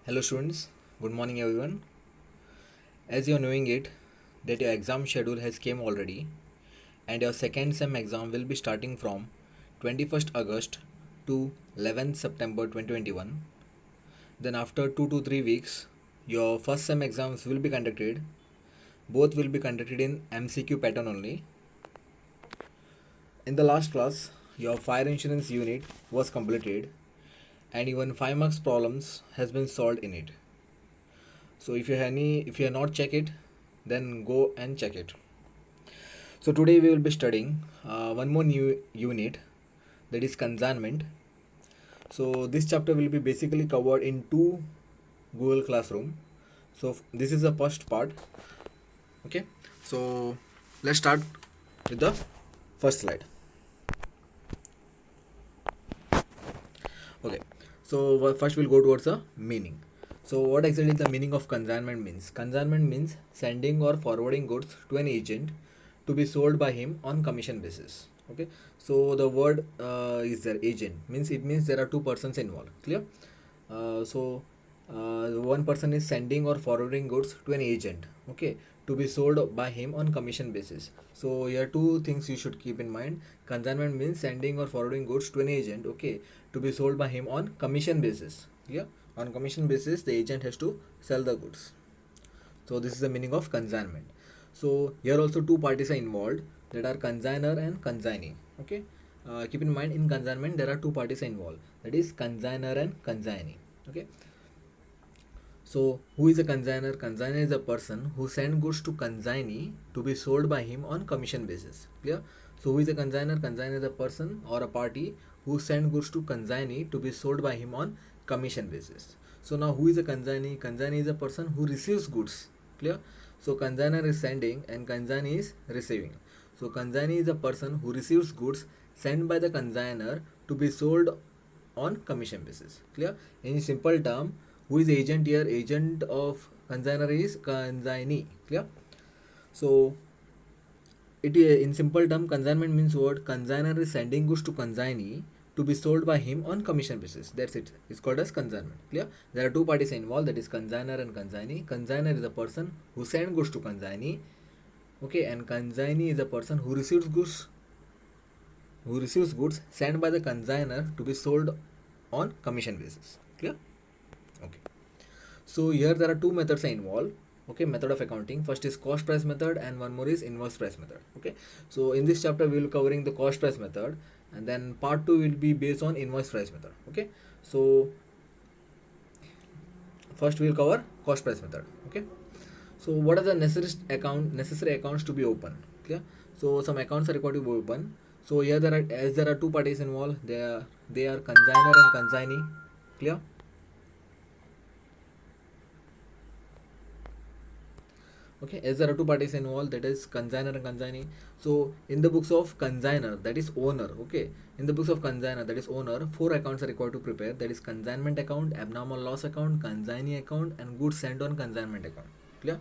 Hello students, good morning everyone. As you are knowing it, that your exam schedule has came already and your second sem exam will be starting from 21st August to 11th September 2021. Then after 2 to 3 weeks, your first sem exams will be conducted. Both will be conducted in MCQ pattern only. In the last class, your fire insurance unit was completed and even 5 marks problems has been solved in it. So if you have not check it, then go and check it. So today we will be studying one more new unit, that is consignment. So this chapter will be basically covered in two Google Classroom. So this is the first part. Okay. So let's start with the first slide. Okay. So first we'll go towards the meaning. So what exactly the meaning of consignment means? Consignment means sending or forwarding goods to an agent to be sold by him on commission basis. Okay. So the word is there, agent means it means there are two persons involved. Clear? One person is sending or forwarding goods to an agent. Okay, to be sold by him on commission basis. So here two things you should keep in mind. Consignment means sending or forwarding goods to an agent. Okay, to be sold by him on commission basis. Yeah, on commission basis the agent has to sell the goods. So this is the meaning of consignment. So here also two parties are involved, that are consignor and consignee. Okay, keep in mind in consignment there are two parties are involved, that is consignor and consignee. Okay, so who is a consignor? Consignor is a person who sends goods to consignee to be sold by him on commission basis. Clear? So who is a consignor? Consignor is a person or a party who sends goods to consignee to be sold by him on commission basis. So now who is a consignee? Consignee is a person who receives goods. Clear? So consignor is sending and consignee is receiving. So consignee is a person who receives goods sent by the consignor to be sold on commission basis. Clear? In simple term, who is agent here? Agent of consignor is consignee. Clear? So it in simple term, consignment means what? Consignor is sending goods to consignee to be sold by him on commission basis. That's it. It's called as consignment. Clear? There are two parties involved, that is consignor and consignee. Consignor is the person who sends goods to consignee. Okay, and consignee is the person who receives goods sent by the consignor to be sold on commission basis. Clear? Okay. So here there are two methods involved. Okay, method of accounting. First is cost price method and one more is invoice price method. Okay. So in this chapter we will covering the cost price method, and then part 2 will be based on invoice price method. Okay. So first we will cover cost price method. Okay. So what are the necessary accounts to be open? Clear? So some accounts are required to be open. So here there are two parties involved. They are consignor and consignee. Clear? Okay, as there are two parties involved, that is consignor and consignee. So in the books of consignor, that is owner. Okay, in the books of consignor, that is owner, four accounts are required to prepare, that is consignment account, abnormal loss account, consignee account, and goods sent on consignment account. Clear?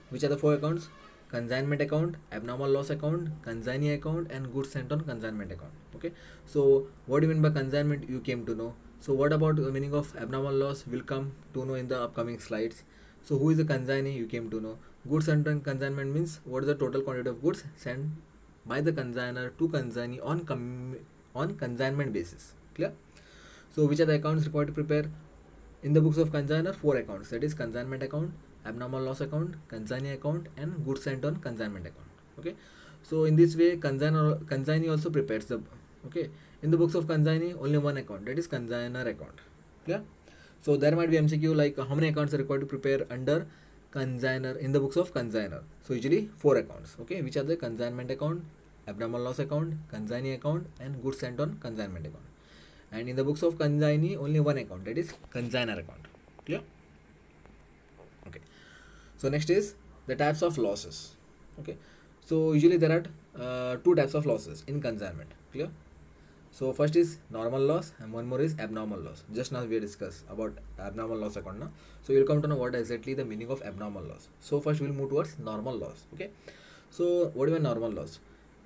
Which are the four accounts? Consignment account, abnormal loss account, consignee account, and goods sent on consignment account. Okay, so what do you mean by consignment? You came to know. So what about the meaning of abnormal loss? Will come to know in the upcoming slides. So who is the consignee? You came to know. Goods sent on consignment means what is the total quantity of goods sent by the consignor to consignee on consignment basis. Clear? So which are the accounts required to prepare? In the books of consignor, four accounts, that is consignment account, abnormal loss account, consignee account, and goods sent on consignment account. Okay, so in this way consignee also prepares the. Okay, in the books of consignee only one account, that is consignor account. Clear? So there might be MCQ like how many accounts are required to prepare under consignor in the books of consignor. So usually four accounts. Okay, which are the consignment account, abnormal loss account, consignee account, and goods sent on consignment account. And in the books of consignee only one account, that is consignor account. Clear? Okay. So next is the types of losses. Okay, so usually there are two types of losses in consignment. Clear? So first is normal loss and one more is abnormal loss. Just now we discussed about abnormal loss account now. So you'll come to know what exactly the meaning of abnormal loss. So first we'll move towards normal loss. Okay. So what do you mean normal loss?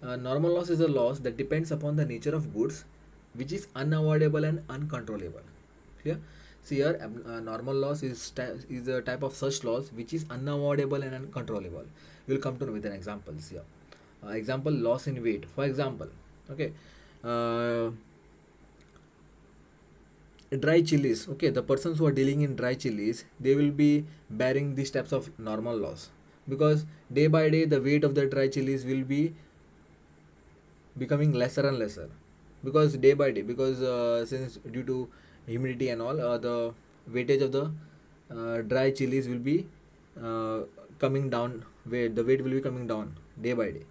Normal loss is a loss that depends upon the nature of goods, which is unavoidable and uncontrollable. Clear? See here, normal loss is a type of such loss which is unavoidable and uncontrollable. We'll come to know with an examples here. Example, loss in weight. For example, okay, uh, dry chilies. Okay, the persons who are dealing in dry chilies, they will be bearing these types of normal loss, because day by day the weight of the dry chilies will be becoming lesser and lesser, because day by day, because since due to humidity and all, the weightage of the dry chilies will be uh, coming down, weight, the weight will be coming down day by day.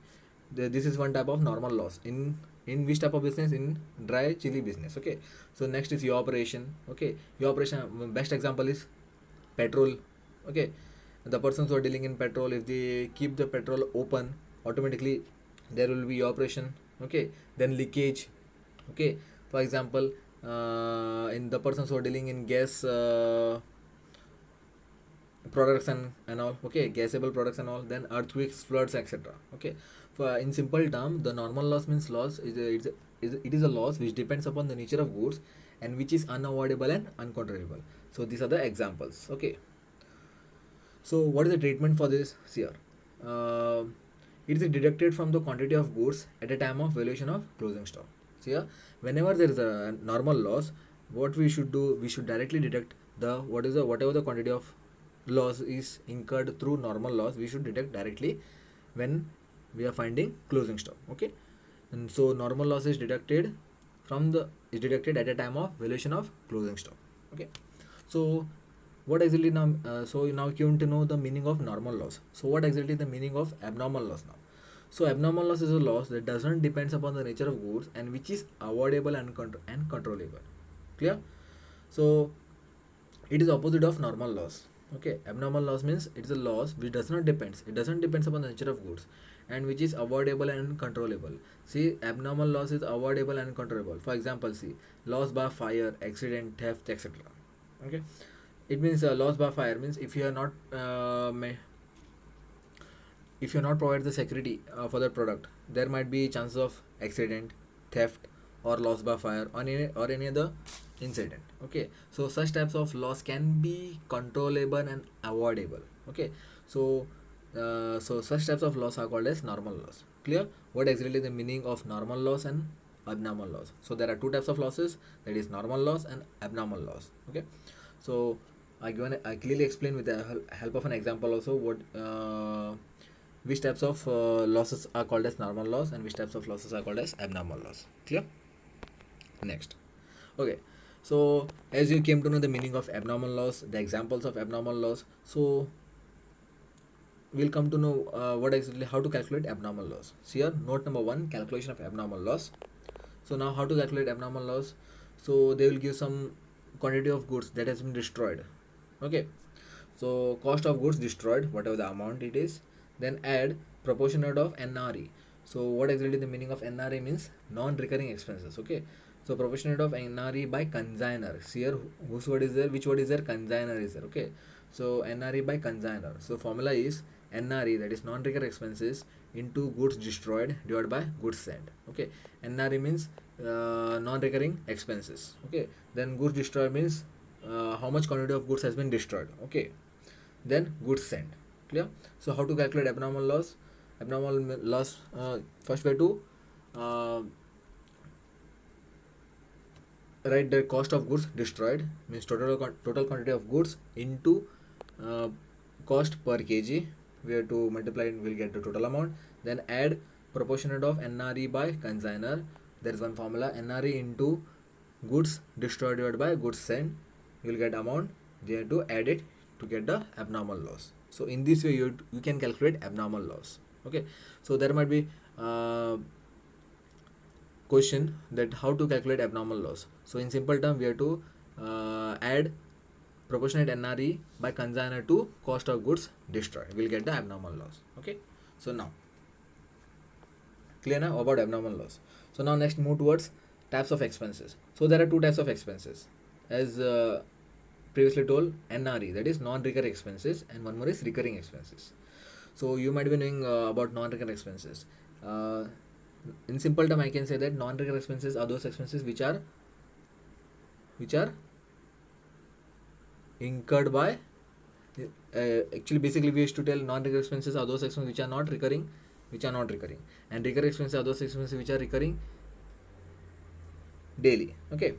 This is one type of normal loss in which type of business? In dry chili business. Okay, so next is your operation. Okay, your operation, best example is petrol. Okay, the persons who are dealing in petrol, if they keep the petrol open, automatically there will be operation. Okay, then leakage. Okay, for example, in the persons who are dealing in gas products and all. Okay, gasable products and all, then earthquakes, floods, etc. Okay, for in simple term, the normal loss means loss it is a loss which depends upon the nature of goods and which is unavoidable and uncontrollable. So these are the examples. Okay, so what is the treatment for this here? uh, it is deducted from the quantity of goods at a time of valuation of closing stock. So here, whenever there is a normal loss, what we should do, we should directly deduct the whatever the quantity of loss is incurred through normal loss, we should deduct directly when we are finding closing stock. Okay, and so normal loss is deducted at a time of valuation of closing stock. Okay, so what exactly now, so now you want to know the meaning of normal loss. So what exactly the meaning of abnormal loss now? So abnormal loss is a loss that doesn't depends upon the nature of goods and which is avoidable and controllable. Clear? So it is opposite of normal loss. Okay, abnormal loss means it is a loss which doesn't depends upon the nature of goods and which is avoidable and controllable. See, abnormal loss is avoidable and controllable. For example, see, loss by fire, accident, theft, etc. Okay, it means loss by fire means if you are not if you are not provide the security for the product, there might be chances of accident, theft, or loss by fire or any other incident. Okay, so such types of loss can be controllable and avoidable. Okay, so so such types of loss are called as normal loss. Clear? What exactly the meaning of normal loss and abnormal loss? So there are two types of losses, that is normal loss and abnormal loss. Okay, so I clearly explain with the help of an example also what which types of losses are called as normal loss and which types of losses are called as abnormal loss. Clear? Next. Okay, so as you came to know the meaning of abnormal loss, the examples of abnormal loss, so we'll come to know what exactly how to calculate abnormal loss. So here, note number 1, calculation of abnormal loss. So now how to calculate abnormal loss? So they will give some quantity of goods that has been destroyed. Okay, so cost of goods destroyed, whatever the amount it is, then add proportionate of NRE. So what exactly the meaning of NRE means? Non-recurring expenses. Okay, so proportionate of NRE by consignor. See here, whose word is there? Which word is there? Consignor is there. Okay, so NRE by consignor. So formula is NRE, that is non-recurring expenses, into goods destroyed divided by goods sent. Okay, NRE means non-recurring expenses. Okay, then goods destroyed means how much quantity of goods has been destroyed. Okay, then goods sent. Clear? So how to calculate abnormal loss? Abnormal loss, first way to uh, write the cost of goods destroyed, means total quantity of goods into uh, cost per kg. We have to multiply and we'll get the total amount. Then add proportionate of NRE by consignor. There is one formula, NRE into goods destroyed divided by goods sent. You will get amount. They have to add it to get the abnormal loss. So in this way you can calculate abnormal loss. Okay, so there might be question that how to calculate abnormal loss. So in simple term, we have to add proportionate NRE by consignor to cost of goods destroyed. We'll get the abnormal loss. Okay, so now clear now about abnormal loss. So now next move towards types of expenses. So there are two types of expenses, as previously told, NRE, that is non-recurring expenses, and one more is recurring expenses. So you might be knowing about non-recurring expenses. In simple term, I can say that non-recurring expenses are those expenses which are incurred by actually basically we used to tell non-recurring expenses are those expenses which are not recurring, and recurring expenses are those expenses which are recurring daily. Okay,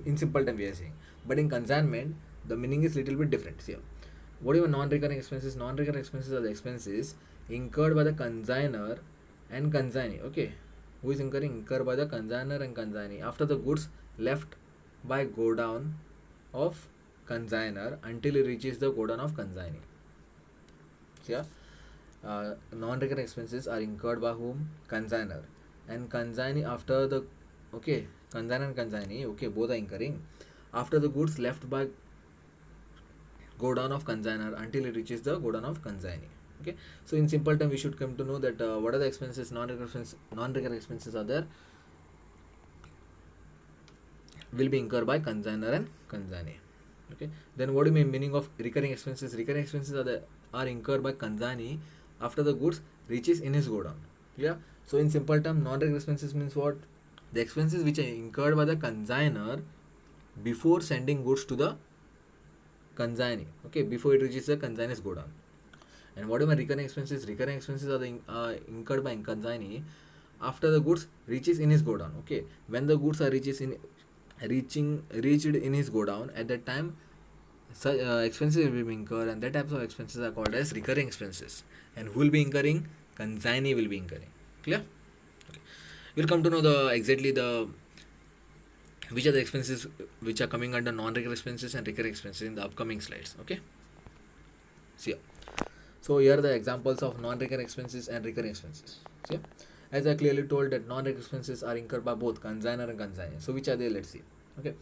in simple term we are saying, but in consignment the meaning is little bit different. See, what are non-recurring expenses? Non-recurring expenses are the expenses incurred by the consignor and consignee. Okay, who is incurred by the consignor and consignee after the goods left by godown of consignor until it reaches the godown of consignee. So, yeah, non-recurring expenses are incurred by whom? Consignor and consignee after the, okay, consignor and consignee, okay, both are incurring after the goods left by godown of consignor until it reaches the godown of consignee. Okay, so in simple term we should come to know that what are the expenses, non-recurring expenses are there, will be incurred by consignor and consignee. Okay, then what do you mean meaning of recurring expenses? Recurring expenses are incurred by consignee after the goods reaches in his godown. Yeah, so in simple term non-recurring expenses means what? The expenses which are incurred by the consignor before sending goods to the consignee, okay, before it reaches the consignee's godown. And what are my recurring expenses? Recurring expenses are incurred by consignee after the goods reaches in his godown. Okay, when the goods are reached in his godown, at that time such expenses will be incurred, and that types of expenses are called as recurring expenses. And who will be incurring? Consignee will be incurring. Clear? Okay. We'll come to know which are the expenses which are coming under non-recurring expenses and recurring expenses in the upcoming slides. Okay. See. So here are the examples of non-recurring expenses and recurring expenses. See? As I clearly told that non-recurring expenses are incurred by both consignor and consignee. So which are they? Let's see. Okay.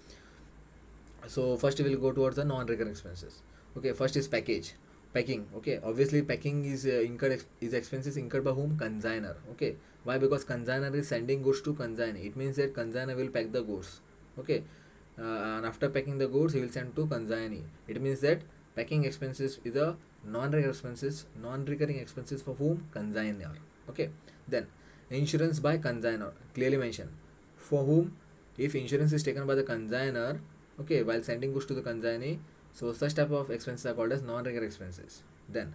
So first we will go towards the non-recurring expenses. Okay. First is packing. Okay. Obviously packing is expenses incurred by whom? Consignor. Okay. Why? Because consignor is sending goods to consignee. It means that consignor will pack the goods. Okay. And after packing the goods, he will send to consignee. It means that packing expenses is a non-recurring expenses for whom? Consignor. Okay. Then insurance by consignor, clearly mentioned. For whom? If insurance is taken by the consignor, okay, while sending goods to the consignee, so such type of expenses are called as non-recurring expenses. Then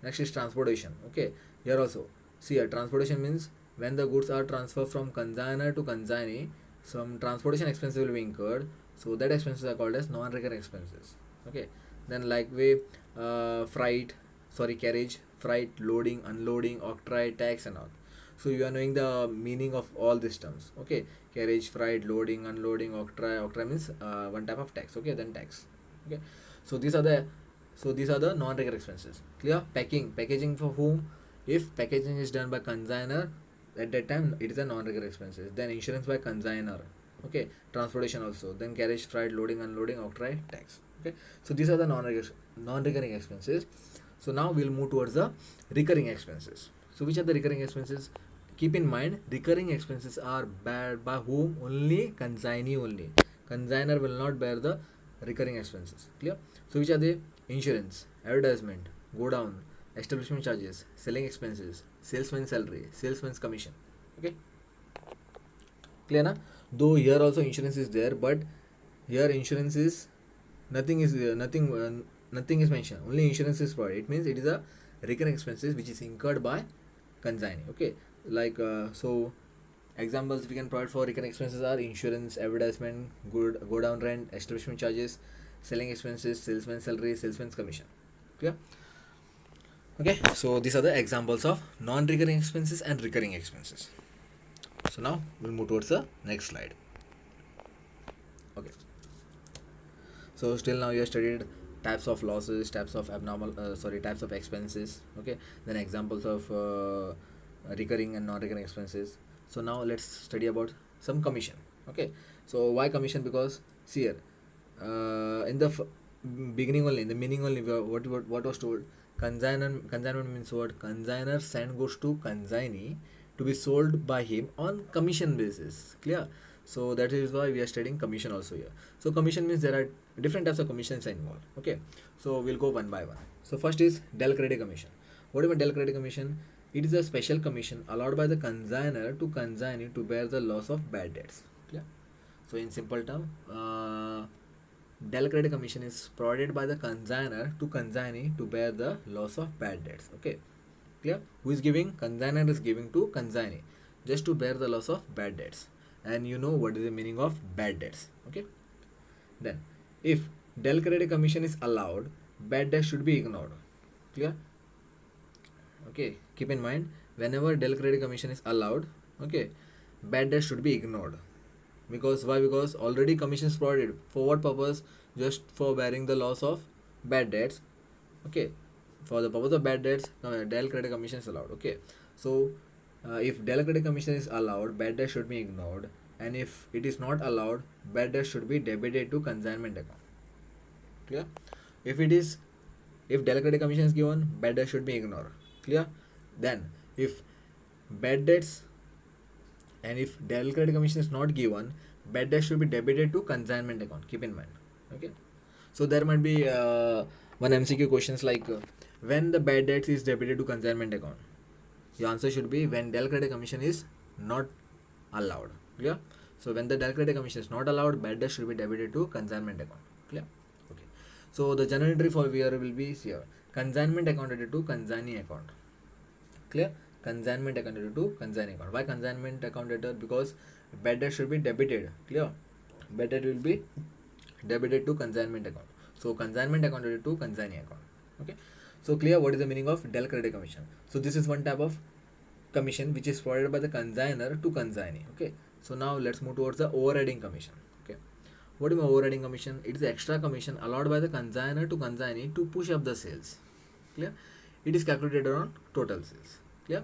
next is transportation. Okay, here also see here transportation means when the goods are transferred from consignor to consignee, some transportation expenses will be incurred, so that expenses are called as non-recurring expenses. Okay, then like way carriage, freight, loading, unloading, octroi, tax and all. So you are knowing the meaning of all these terms. Okay, carriage, freight, loading, unloading, octroi means one type of tax. Okay, then tax. Okay, so these are the non-recurring expenses. Clear? Packaging for whom? If packaging is done by consignor, at that time it is a non-recurring expenses. Then insurance by consignor. Okay, transportation also. Then carriage, freight, loading, unloading, octroi, tax. Okay, so these are the non-recurring expenses. So now we'll move towards the recurring expenses. So which are the recurring expenses? Keep in mind, recurring expenses are borne by whom? Only consignee only. Consignor will not bear the recurring expenses. Clear? So which are they? Insurance, advertisement, go down, establishment charges, selling expenses, salesman's salary, salesman's commission. Okay? Clear na? Though here also insurance is there, but here insurance is nothing is mentioned. Only insurance is provided. It means it is a recurring expenses which is incurred by consignee. Okay, like so examples we can provide for recurring expenses are insurance, advertisement, go down rent, establishment charges, selling expenses, salesman's salary, salesman's commission. Clear? Okay, so these are the examples of non-recurring expenses and recurring expenses. So now we'll move towards the next slide. Okay, so still now you have studied types of losses, types of types of expenses. Okay, then examples of recurring and non-recurring expenses. So now let's study about some commission. Okay, so why commission? Because see here in the beginning only, in the meaning only, what was told, consignment means what? Consignor send goods to consignee to be sold by him on commission basis. Clear? So that is why we are studying commission also here. So commission means there are different types of commissions involved. Okay, so we'll go one by one. So first is del credit commission. What is del credit commission? It is a special commission allowed by the consignor to consignee to bear the loss of bad debts. Clear? So in simple term, Del credit commission is provided by the consignor to consignee to bear the loss of bad debts. Okay, clear? Who is giving? Consignor is giving to consignee just to bear the loss of bad debts. And you know what is the meaning of bad debts. Okay. Then, if del credit commission is allowed, bad debt should be ignored. Clear? Okay. Keep in mind, whenever del credit commission is allowed, okay, bad debt should be ignored. Because why? Because already commission is provided. For what purpose? Just for bearing the loss of bad debts. Okay. For the purpose of bad debts, del credit commission is allowed. Okay. So, if del credit commission is allowed, bad debt should be ignored. And if it is not allowed, bad debt should be debited to consignment account. Clear? If it is, if del credit commission is given, bad debt should be ignored. Clear? Then, if bad debts and if del credit commission is not given, bad debt should be debited to consignment account. Keep in mind. Okay. So there might be one MCQ questions like when the bad debts is debited to consignment account. Your answer should be when del credit commission is not allowed. Clear? So when the del credit commission is not allowed, bad debt should be debited to consignment account. Clear? Okay. So the journal entry for here will be here. Consignment account added to consignee account. Clear? Consignment account added to consignee account. Why consignment account added? Because bad debt should be debited. Clear? Bad debt will be debited to consignment account. So consignment account added to consignee account. Okay. So clear what is the meaning of del credit commission. So this is one type of commission which is provided by the consignor to consignee. Okay. So now let's move towards the overriding commission. Okay. What is overriding commission? It is the extra commission allowed by the consignor to consignee to push up the sales. Clear? It is calculated on total sales. Clear?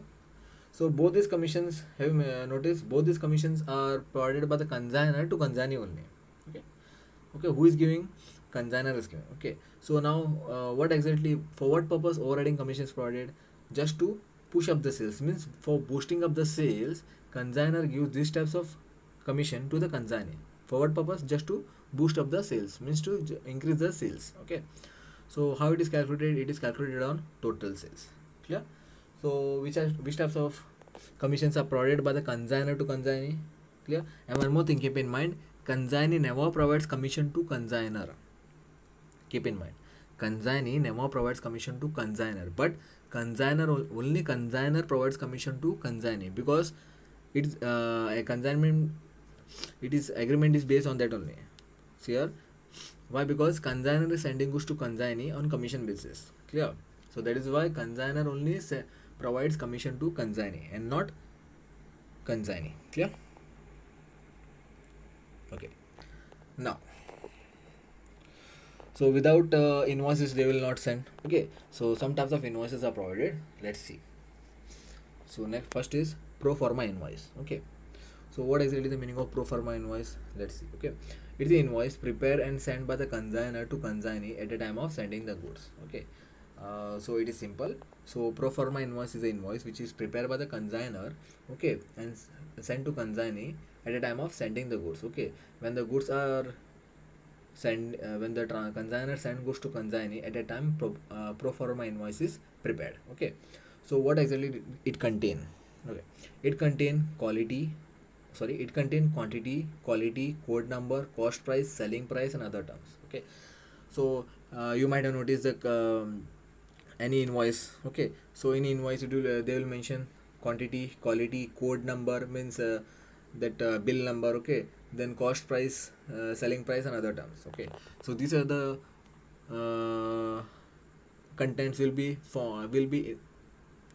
So both these commissions, have you noticed, both these commissions are provided by the consignor to consignee only. Okay. Okay. Who is giving? Consignor is giving. Okay. So now what exactly, for what purpose overriding commission is provided? Just to push up the sales. Means for boosting up the sales, consignor gives these types of commission to the consignee. For what purpose? Just to boost up the sales. Means to increase the sales. Okay. So how it is calculated? It is calculated on total sales. Clear? So which types of commissions are provided by the consignor to consignee? Clear? And one more thing, keep in mind, consignee never provides commission to consignor. Keep in mind, consignee never provides commission to consignor, but only consignor provides commission to consignee, because it's a consignment. It is agreement is based on that only. See here, why? Because consignor is sending goods to consignee on commission basis. Clear? So that is why consignor only provides commission to consignee and not consignee. Clear? Okay. Now, so without invoices they will not send. Okay. So some types of invoices are provided. Let's see. So next, first is pro forma invoice. Okay. So what exactly the meaning of pro forma invoice? Let's see. Okay. It's the invoice prepared and sent by the consignor to consignee at the time of sending the goods. Okay. So it is simple. So pro forma invoice is the invoice which is prepared by the consignor, okay, and sent to consignee at the time of sending the goods. Okay. When the goods are when the consignor send goods to consignee at a time, pro forma invoice is prepared. Okay. So what exactly it contain? Okay. It contain quantity, quality, code number, cost price, selling price, and other terms. Okay. So you might have noticed that any invoice. Okay. So in invoice it will, they will mention quantity, quality, code number, means that bill number. Okay. Then cost price, selling price, and other terms. Okay. So these are the contents will be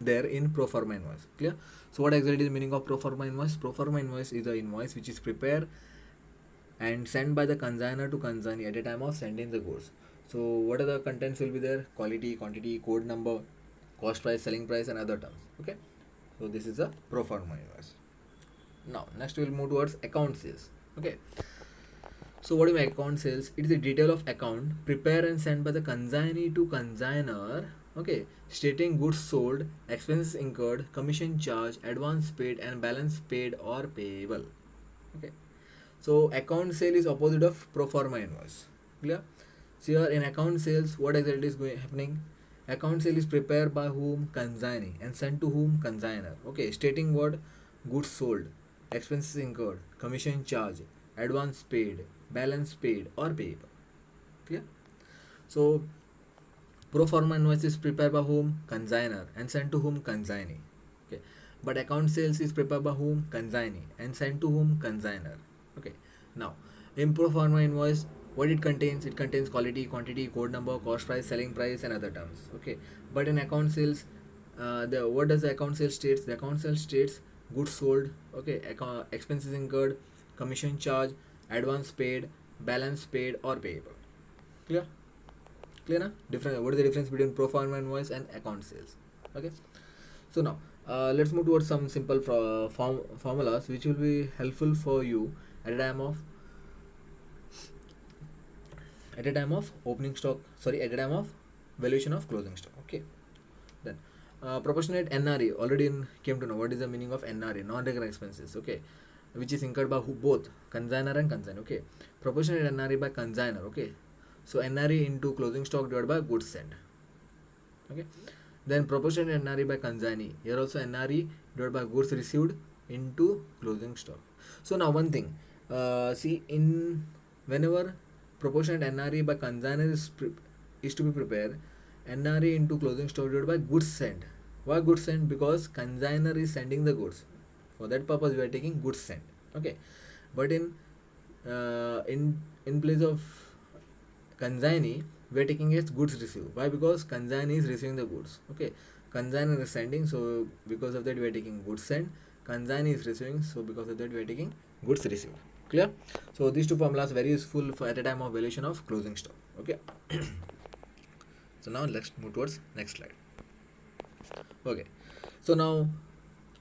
there in pro forma invoice. Clear? So what exactly is the meaning of pro forma invoice? Pro forma invoice is the invoice which is prepared and sent by the consignor to consignee at a time of sending the goods. So what are the contents will be there? Quality, quantity, code number, cost price, selling price, and other terms. Okay. So this is a pro forma invoice. Now next we will move towards account sales. Okay. So what do you mean account sales? It is a detail of account prepared and sent by the consignee to consignor. Okay, stating goods sold, expenses incurred, commission charge, advance paid, and balance paid or payable. Okay. So account sale is opposite of pro forma invoice. Clear? So here in account sales, what exactly is happening? Account sale is prepared by whom? Consignee, and sent to whom? Consignor. Okay, stating what? Goods sold, expenses incurred, commission charge, advance paid, balance paid or payable. Clear? So pro forma invoice is prepared by whom? Consigner, and sent to whom? Consignee. Okay. But account sales is prepared by whom? Consignee, and sent to whom? Consigner. Okay. Now, in pro forma invoice, what it contains? It contains quality, quantity, code number, cost price, selling price, and other terms. Okay. But in account sales, the what does the account sales states? The account sales states goods sold. Okay. Expenses incurred, commission charge, advance paid, balance paid, or payable. Clear? Clear na? Different. What is the difference between pro forma invoice and account sales? Okay. So now let's move towards some simple formulas which will be helpful for you at a time of opening stock. Sorry, at a time of valuation of closing stock. Okay. Then proportionate NRE already came to know what is the meaning of NRE, non-recurring expenses. Okay, which is incurred by both consignor and consignee. Okay, proportionate NRE by consignor. Okay, so NRE into closing stock divided by goods sent. Okay, then proportionate NRE by consignee. Here also NRE divided by goods received into closing stock. So now one thing, see, in whenever proportionate NRE by consignor is to be prepared, NRE into closing stock divided by goods sent. Why goods sent? Because consignor is sending the goods. For that purpose, we are taking goods sent. Okay, but in place of consignee, we are taking as goods received. Why? Because consignee is receiving the goods. Okay, consignor is sending, so because of that we are taking goods sent. Consignee is receiving, so because of that we are taking goods received. Clear? So these two formulas very useful for at a time of valuation of closing stock. Okay. So now let's move towards next slide. Okay, so now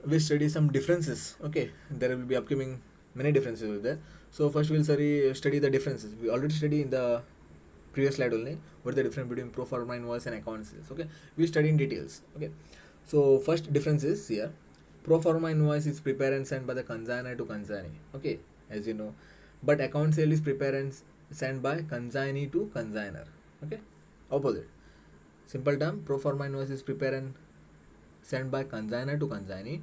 we study some differences. Okay, there will be upcoming many differences with there. So first we'll study the differences. We already study in the previous slide only what is the difference between pro forma invoice and account sales. Okay, we'll study in details. Okay, so first difference is here, pro forma invoice is prepared and sent by the consignor to consignee. Okay, as you know, but account sale is prepared and sent by consignee to consignor. Okay, opposite. Simple term, pro forma invoice is prepared and sent by consignor to consignee,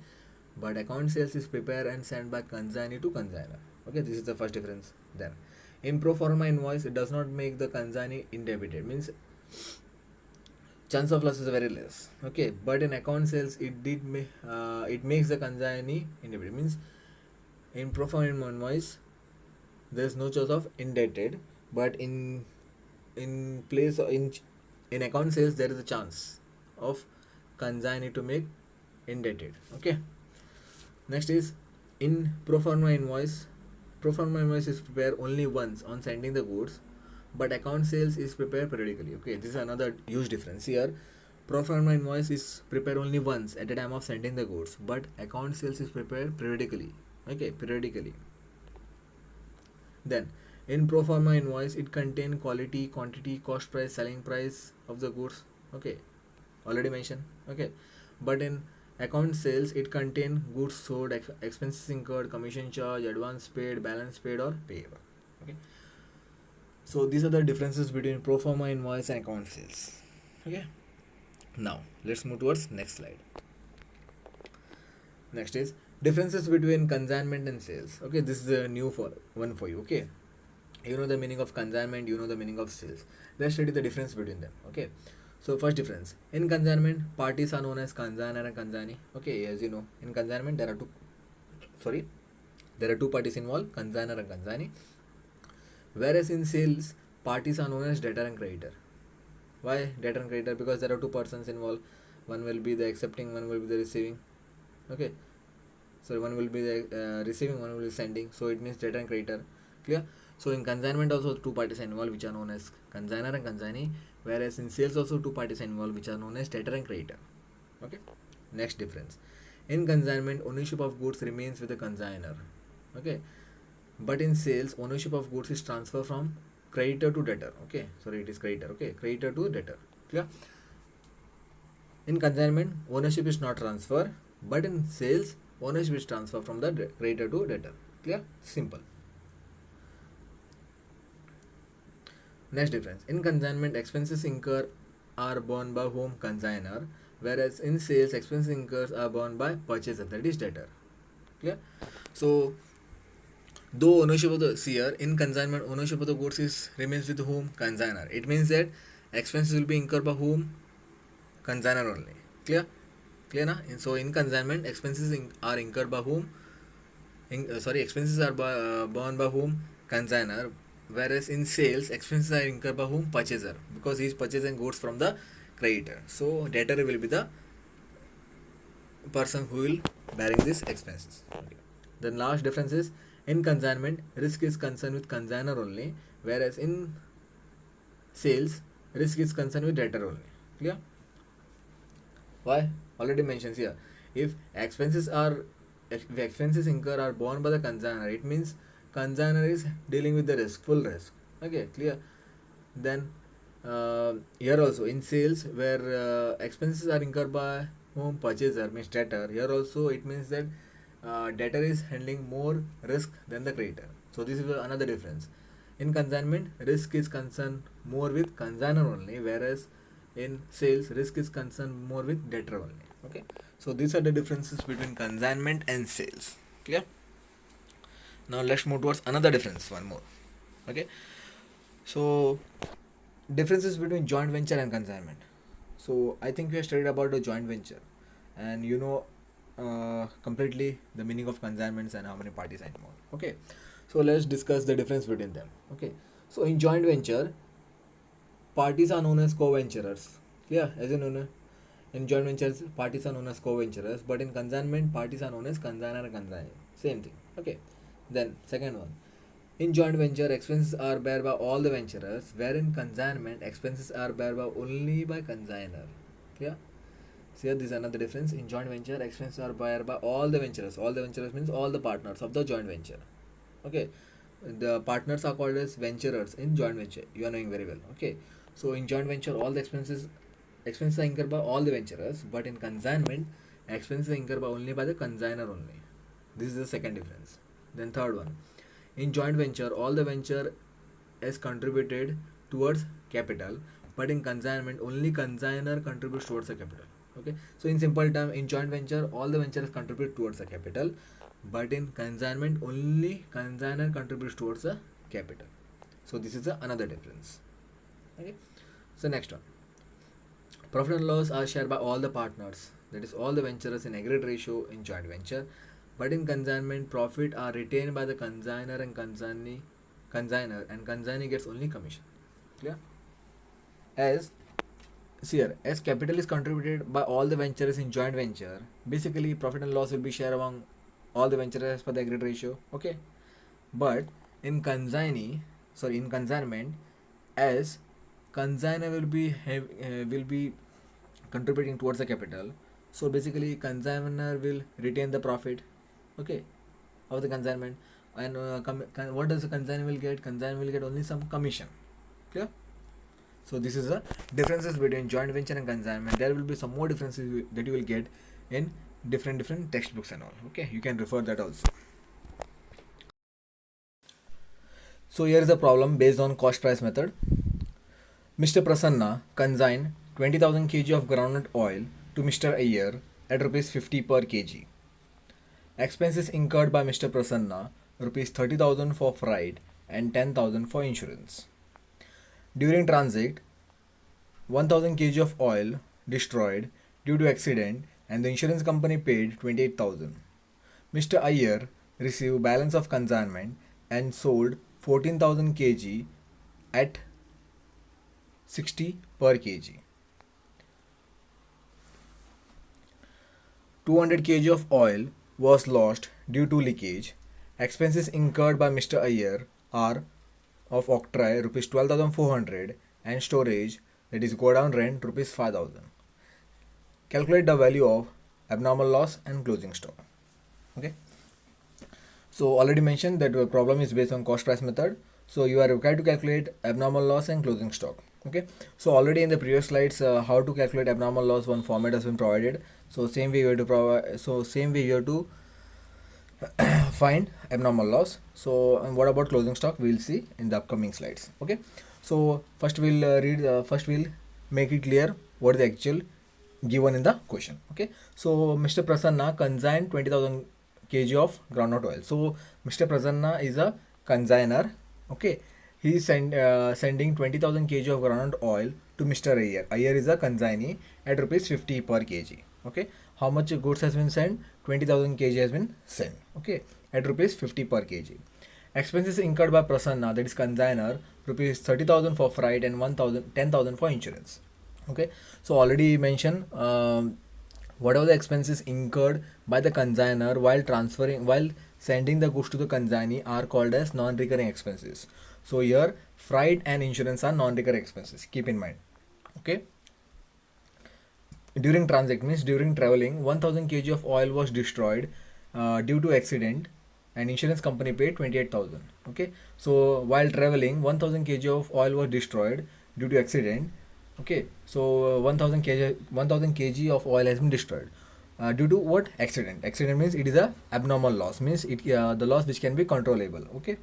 but account sales is prepared and sent by consignee to consignor. Okay, this is the first difference. Then in pro forma invoice, it does not make the consignee indebited, means chance of loss is very less. Okay, but in account sales it makes the consignee indebted, means in pro forma invoice there is no choice of indebted, but in place in account sales there is a chance of consignee to make indebted. Okay, next is in pro forma invoice is prepared only once on sending the goods, but account sales is prepared periodically. Okay, this is another huge difference here. Pro forma invoice is prepared only once at the time of sending the goods, but account sales is prepared periodically. Okay, periodically. Then in pro forma invoice it contain quality, quantity, cost price, selling price of the goods. Okay, already mentioned. Okay, but in account sales it contain goods sold, expenses incurred, commission charge, advance paid, balance paid, or payable. Okay, so these are the differences between pro forma invoice and account sales. Okay, now let's move towards next slide. Next is differences between consignment and sales. Okay, this is a new one for you. Okay, you know the meaning of consignment, you know the meaning of sales. Let's study the difference between them. Okay, so first difference, in consignment parties are known as consignor and consignee. Okay, as you know, in consignment there are two parties involved, consignor and consignee, whereas in sales parties are known as debtor and creditor. Why debtor and creditor? Because there are two persons involved, one will be the accepting, one will be the receiving. Okay, so one will be the receiving, one will be sending, so it means debtor and creditor. Clear? So in consignment also two parties are involved which are known as consignor and consignee, whereas in sales also two parties are involved which are known as debtor and creditor. Okay, next difference, in consignment ownership of goods remains with the consignor. Okay, but in sales ownership of goods is transferred from creditor to debtor. Okay, sorry, it is creditor. Okay, creditor to debtor. Clear? In consignment ownership is not transferred, but in sales ownership is transferred from the creditor to debtor. Clear? Simple. Next difference, in consignment expenses incurred are borne by whom? Consignor, whereas in sales expenses incurred are borne by purchaser, that is debtor. Clear? So Though ownership of the seer in consignment, ownership of the goods is remains with whom? Consigner. It means that expenses will be incurred by whom? Consigner only. Clear? Clear na? So in consignment, expenses are incurred by whom? Expenses are borne by whom? Consigner. Whereas in sales, expenses are incurred by whom? Purchaser. Because he is purchasing goods from the creditor. So debtor will be the person who will bearing these expenses. Okay. The last difference is in consignment, risk is concerned with consigner only, whereas in sales, risk is concerned with debtor only. Clear? Why? Already mentions here. If expenses incur are borne by the consigner, it means consigner is dealing with the risk, full risk. Okay, clear. Then here also in sales where expenses are incurred by whom? Purchaser means debtor. Here also it means that debtor is handling more risk than the creditor. So this is another difference. In consignment, risk is concerned more with consigner only, whereas in sales, risk is concerned more with debtor only. Okay, so these are the differences between consignment and sales. Clear? Now let's move towards another difference, one more. Okay, so differences between joint venture and consignment. So I think we have studied about the joint venture, and you know completely the meaning of consignments and how many parties and more. Okay, so let's discuss the difference between them. Okay, so in joint venture, parties are known as co-venturers. Yeah, as in in joint ventures, parties are known as co-venturers, but in consignment, parties are known as consignor and consignee. Same thing. Okay. Then second one. In joint venture, expenses are bear by all the venturers, wherein consignment, expenses are bear by only by consignor. Clear? So here this is another difference. In joint venture, expenses are bear by all the venturers. All the venturers means all the partners of the joint venture. Okay. The partners are called as venturers in joint venture. You are knowing very well. Okay. So in joint venture, all the expenses are incurred by all the venturers, but in consignment, expenses are incurred by only by the consignor only. This is the second difference. Then third one. In joint venture, all the venture is contributed towards capital, but in consignment, only consignor contributes towards the capital. Okay. So in simple term, in joint venture, all the ventures contribute towards the capital, but in consignment, only consignor contributes towards the capital. So this is another difference. Okay. So next one. Profit and loss are shared by all the partners, that is all the venturers in aggregate ratio in joint venture, but in consignment, profit are retained by the consignor and consignee gets only commission. Clear? As see here, as capital is contributed by all the venturers in joint venture, basically profit and loss will be shared among all the venturers as per the aggregate ratio. Okay, but in in consignment, as consignor will be contributing towards the capital, so basically consignor will retain the profit. Okay, of the consignment, and what does the consignor will get? Consignor will get only some commission. Clear? So this is the differences between joint venture and consignment. There will be some more differences that you will get in different textbooks and all. Okay, you can refer that also. So here is a problem based on cost price method. Mr. Prasanna consigned 20,000 kg of groundnut oil to Mr. Iyer at rupees 50 per kg. Expenses incurred by Mr. Prasanna rupees 30,000 for freight and 10,000 for insurance. During transit, 1,000 kg of oil destroyed due to accident and the insurance company paid 28,000. Mr. Iyer received balance of consignment and sold 14,000 kg at 60 per kg. 200 kg of oil was lost due to leakage. Expenses incurred by Mr. Iyer are of octroi rupees 12,400 and storage, that is go down rent rupees 5,000. Calculate the value of abnormal loss and closing stock. Okay. So already mentioned that the problem is based on cost price method. So you are required to calculate abnormal loss and closing stock. Okay. So already in the previous slides, how to calculate abnormal loss, one format has been provided. So same way you have to provide. So same way you have to find abnormal loss. So and what about closing stock? We'll see in the upcoming slides. Okay. So first we'll first we'll make it clear what is the actual given in the question. Okay. So Mr. Prasanna consigned 20,000 kg of groundnut oil. So Mr. Prasanna is a consigner. Okay, he is sending 20,000 kg of groundnut oil to Mr. Iyer. Iyer is a consignee at rupees 50 per kg. Okay, how much goods has been sent? 20,000 kg has been sent. Okay, at rupees 50 per kg. Expenses incurred by Prasanna, that is consigner, rupees 30,000 for freight and 10,000 for insurance. Okay, so already mentioned, whatever the expenses incurred by the consigner while sending the goods to the consignee are called as non-recurring expenses. So here freight and insurance are non-recurring expenses. Keep in mind. Okay. During transit means during traveling, 1,000 kg of oil was destroyed due to accident, and insurance company paid 28,000. Okay, so while traveling, 1,000 kg of oil was destroyed due to accident. Okay, so 1,000 kg of oil has been destroyed due to what? Accident. Accident means it is a abnormal loss, means it the loss which can be controllable. Okay,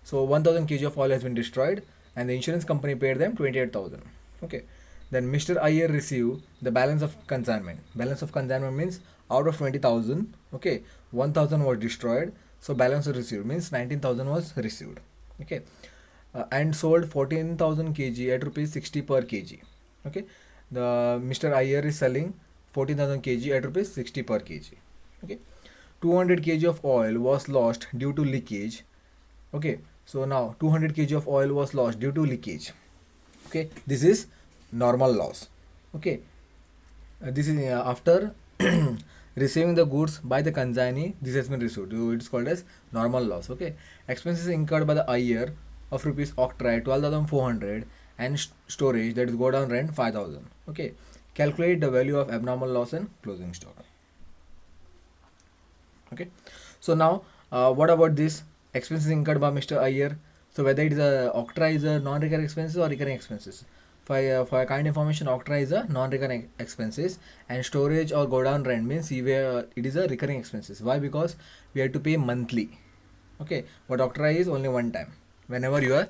so 1,000 kg of oil has been destroyed, and the insurance company paid them 28,000. Okay, then Mr. Iyer received the balance of consignment. Balance of consignment means out of 20,000, okay, 1,000 was destroyed, so balance was received means 19,000 was received. Okay, and sold 14,000 kg at rupees 60 per kg. Okay, the Mr. Iyer is selling 14,000 kg at rupees 60 per kg. Okay, 200 kg of oil was lost due to leakage. Okay, so now 200 kg of oil was lost due to leakage. Okay, this is normal loss. Okay, this is after receiving the goods by the consignee, this has been received, so it is called as normal loss. Okay, expenses incurred by the Iyer of rupees octroi 12,400 and storage, that is go down rent 5,000. Okay, calculate the value of abnormal loss and closing stock. Okay, so now what about this expenses incurred by Mr. Iyer? So whether it is a octroi is a non-recurring expenses or recurring expenses. For kind information, octroi is a non-recurring expenses, and storage or go down rent means it is a recurring expenses. Why? Because we have to pay monthly. Okay, but octroi is only one time whenever you are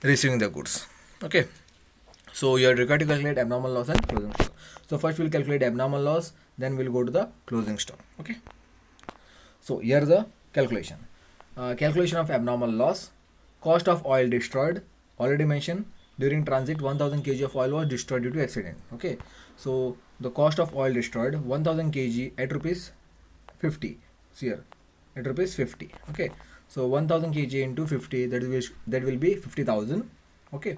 receiving the goods. Okay, so you are required to calculate abnormal loss and closing stock. So first we'll calculate abnormal loss, then we'll go to the closing stock. Okay, so here's the calculation. Calculation of abnormal loss. Cost of oil destroyed, already mentioned. During transit, 1,000 kg of oil was destroyed due to accident. Okay, so the cost of oil destroyed 1,000 kg at rupees 50. See here, at rupees 50. Okay, so 1,000 kg into 50, that will be 50,000. Okay,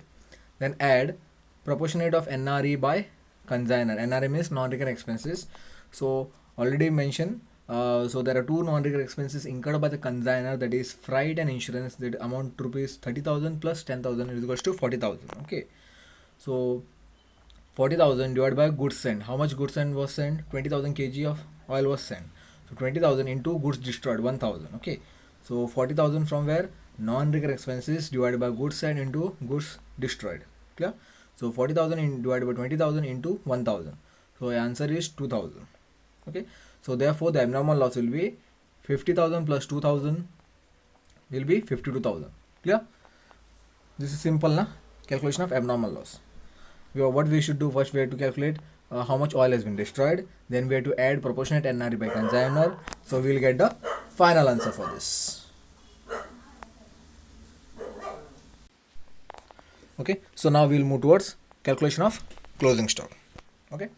then add proportionate of NRE by consigner. NRE means non-recurring expenses. So already mentioned. So there are two non-recurring expenses incurred by the consigner, that is freight and insurance, that amount rupees 30,000 plus 10,000 is equals to 40,000. Okay, so 40,000 divided by goods sent. How much goods sent was sent? 20,000 kg of oil was sent. So 20,000 into goods destroyed 1,000. Okay, so 40,000 from where? Non-recurring expenses divided by goods sent into goods destroyed. Clear? So 40,000 divided by 20,000 into 1,000. So the answer is 2,000. Okay, so therefore the abnormal loss will be 50,000 plus 2,000 will be 52,000. Clear? This is simple, na? Calculation of abnormal loss. What we should do first, we have to calculate how much oil has been destroyed. Then we have to add proportionate NRE by consigner. So we will get the final answer for this. Okay, so now we will move towards calculation of closing stock. Okay,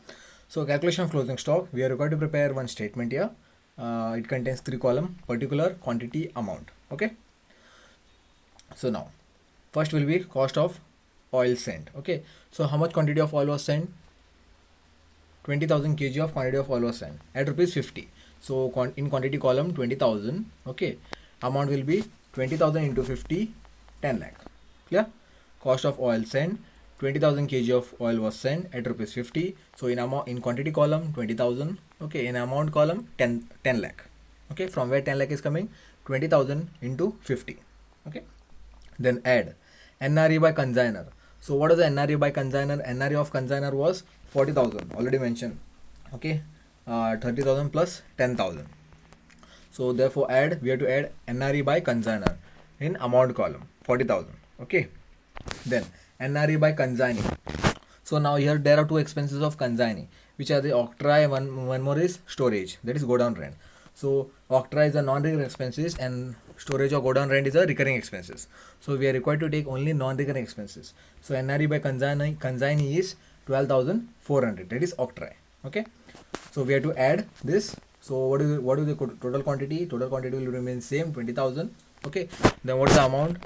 so calculation of closing stock, we are required to prepare one statement here. It contains 3 columns: particular, quantity, amount. Okay, so now first will be cost of oil sent. Okay, so how much quantity of oil was sent? 20,000 kg of quantity of oil was sent at rupees 50. So in quantity column 20,000. Okay, amount will be 20,000 into 50, 10 lakh. Clear? Cost of oil sent, 20,000 kg of oil was sent at rupees 50. So in quantity column 20,000. Okay, in amount column 10 lakh. Okay, from where 10 lakh is coming? 20,000 into 50. Okay, then add NRE by consigner. So what is the NRE by consigner? NRE of consigner was 40,000, already mentioned. Okay, 30,000 plus 10,000. So therefore we have to add NRE by consigner in amount column 40,000. Okay, then NRE by consignee. So now here there are 2 expenses of consignee, which are the octroi, one more is storage, that is go down rent. So octroi is a non-recurring expenses and storage or godown rent is a recurring expenses. So we are required to take only non-recurring expenses. So NRE by consignee is 12,400. That is octroi. Okay. So we have to add this. So what is the total quantity? Total quantity will remain same, 20,000. Okay. Then what is the amount?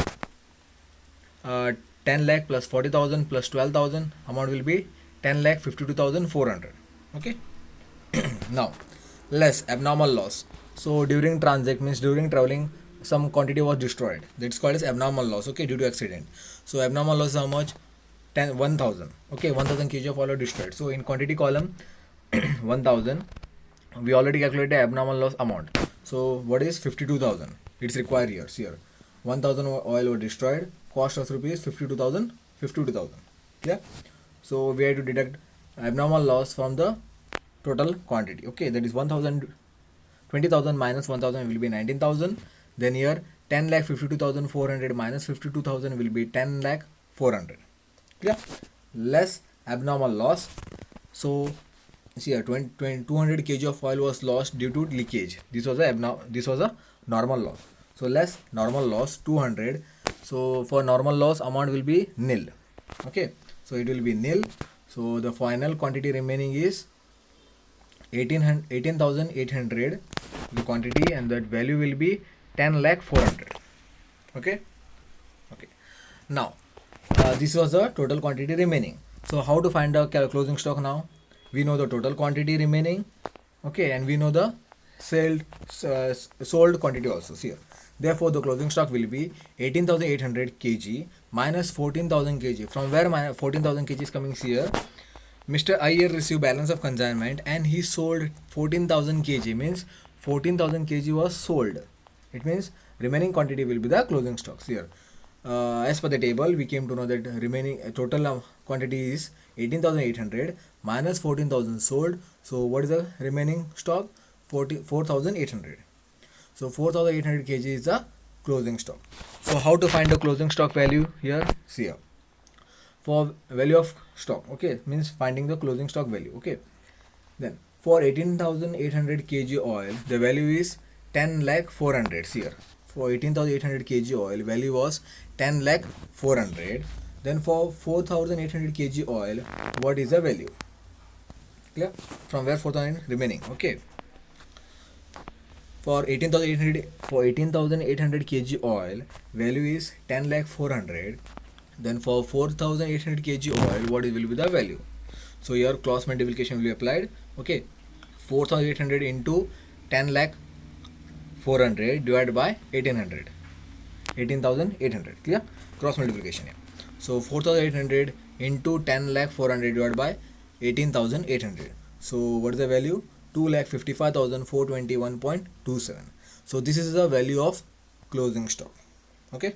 10 lakh plus 40,000 plus 12,000. Amount will be 10 lakh 52,400. Okay. Now, less abnormal loss. So during transit means during traveling, some quantity was destroyed. That's called as abnormal loss. Okay, due to accident. So abnormal loss is how much? 1,000. Okay, 1,000 kg of oil was destroyed. So in quantity column, 1,000. We already calculated the abnormal loss amount. So what is 52,000? It's required here. See here, 1,000 oil was destroyed. Cost of rupees 52,000. 52,000. Yeah. So we have to deduct abnormal loss from the total quantity. Okay, that is 1,000, 20,000 minus 1,000 will be 19,000. Then here 10 lakh 52,400 minus 52,000 will be 10 lakh 400. Yeah, less abnormal loss. So see here, 200 kg of oil was lost due to leakage. This was a normal loss. So less normal loss 200. So for normal loss amount will be nil. Okay, so it will be nil. So the final quantity remaining is 18,800 the quantity, and that value will be 10 lakh 400. Okay. Now this was the total quantity remaining. So how to find the closing stock now? We know the total quantity remaining. Okay, and we know the sold quantity also here. Therefore the closing stock will be 18,800 kg minus 14,000 kg. From where 14,000 kg is coming here? Mr. Iyer received balance of consignment and he sold 14,000 kg, means 14,000 kg was sold. It means remaining quantity will be the closing stocks here. As per the table, we came to know that remaining total quantity is 18,800 minus 14,000 sold. So what is the remaining stock? 4,800. So 4,800 kg is the closing stock. So how to find the closing stock value here? See here. For value of stock, okay, means finding the closing stock value. Okay, then for 18,800 kg oil, the value is 10 lakh 400 here. For 18,800 kg oil, value was 10 lakh 400. Then for 4,800 kg oil, what is the value? Clear? From where 4,000 remaining? Okay. For 18,800 kg oil, value is 10 lakh 400. Then for 4,800 kg oil, what will be the value? So here cross multiplication will be applied. Okay, 4,800 into 10 lakh 400 divided by 18,800. Clear? Cross multiplication here. So 4,800 into 10 lakh 400 divided by 18,800. So what is the value? 2,55,421.27. So this is the value of closing stock. Okay,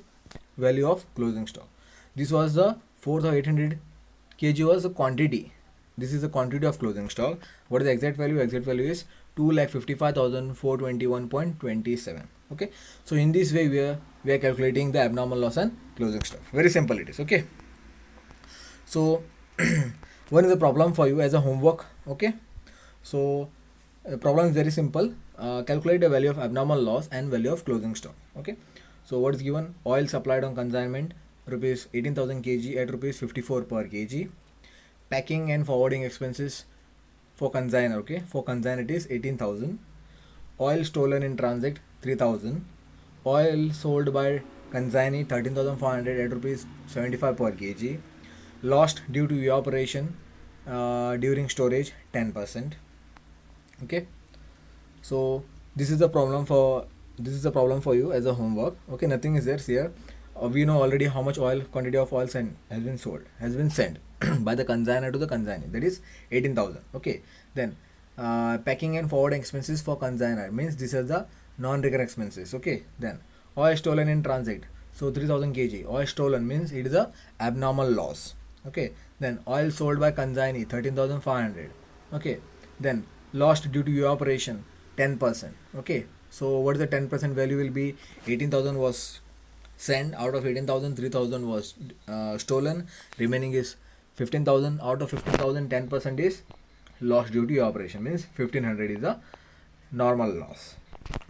value of closing stock. This was the 4,800 kg was the quantity. This is the quantity of closing stock. What is the exact value? Exact value is 2,55,421.27. Okay, so in this way we are calculating the abnormal loss and closing stock. Very simple it is. Okay, so one is a problem for you as a homework. Okay, so the problem is very simple. Calculate the value of abnormal loss and value of closing stock. Okay, so what is given? Oil supplied on consignment rupees 18,000 kg at rupees 54 per kg. Packing and forwarding expenses for consignor. Okay, for consignor it is 18,000. Oil stolen in transit 3,000. Oil sold by consignee 13,500 at rupees 75 per kg. Lost due to evaporation during storage 10%. Okay, so this is the problem for you as a homework. Okay, nothing is there here. We know already how much oil quantity of oil has been sent by the consignor to the consignee, that is 18,000. Okay, then packing and forwarding expenses for consignor means this is the non-recurring expenses. Okay, then oil stolen in transit, so 3,000 kg oil stolen means it is a abnormal loss. Okay, then oil sold by consignee 13,500. Okay, then lost due to evaporation 10%. Okay, so what is the 10% value will be? 18,000 was sent. Out of 18,000, 3,000 was stolen. Remaining is 15,000. Out of 15,000, 10% is lost due to evaporation, means 1,500 is a normal loss.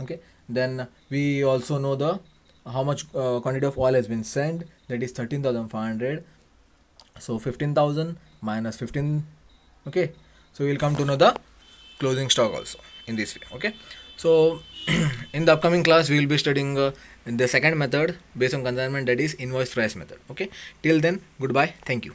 Okay, then we also know the how much quantity of oil has been sent, that is 13,500. So 15,000 minus 15. Okay, so we'll come to know the closing stock also in this way. Okay, so in the upcoming class we will be studying the second method based on consignment, that is invoice price method. Okay, till then, goodbye, thank you.